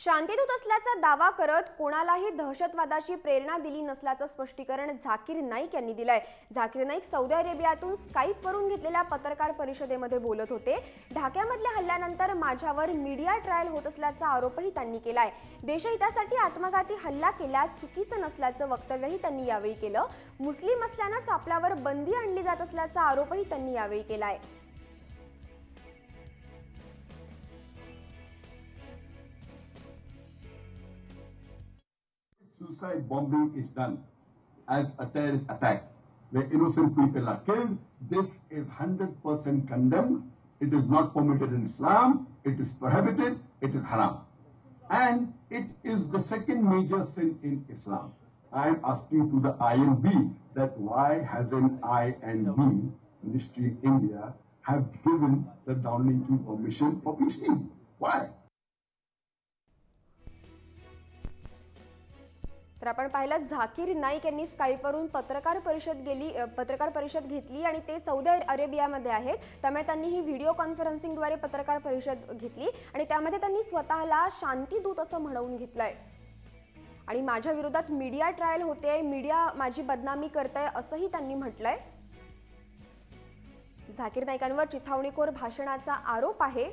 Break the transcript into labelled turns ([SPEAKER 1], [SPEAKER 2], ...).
[SPEAKER 1] शांतीदूत असल्याचा दावा करत कोणालाही दहशतवादाची प्रेरणा दिली नसल्याचं स्पष्टीकरण झाकीर नाईक यांनी दिलंय। झाकीर नाईक सौदी अरेबियातून स्काईपवरून घेतलेल्या पत्रकार परिषदेमध्ये बोलत होते। ढाक्यामधल्या हल्ल्यानंतर माझ्यावर मीडिया ट्रायल होत असल्याचा आरोपही त्यांनी केलाय। देशहितासाठी आत्मघाती हल्ला केल्यास चुकीचं नसल्याचं वक्तव्यही त्यांनी यावेळी केलं। मुस्लिम असल्यानंच आपल्यावर बंदी आणली जात असल्याचा आरोपही त्यांनी यावेळी केलाय।
[SPEAKER 2] Suicide bombing is done as a terrorist attack where innocent people are killed. This is 100% condemned. It is not permitted in Islam. It is prohibited. It is haram. And it is the second major sin in Islam. I am asking to the INB that why hasn't INB, Ministry of India, have given the downlinking permission for peacekeeping? Why?
[SPEAKER 1] तर आपण पाहिलं झाकीर नाईक यांनी स्काईपवरून पत्रकार परिषद घेतली आणि ते Saudi अरेबियामध्ये आहेत। त्यामुळे त्यांनी ही व्हिडिओ कॉन्फरन्सिंगद्वारे पत्रकार परिषद घेतली आणि त्यामध्ये त्यांनी स्वतःला शांतीदूत असं म्हणवून घेतलंय आणि माझ्या विरोधात मीडिया ट्रायल होते, मीडिया माझी बदनामी करते असंही त्यांनी म्हटलंय। झाकीर नाईकांवर चिथावणीखोर भाषणाचा आरोप आहे।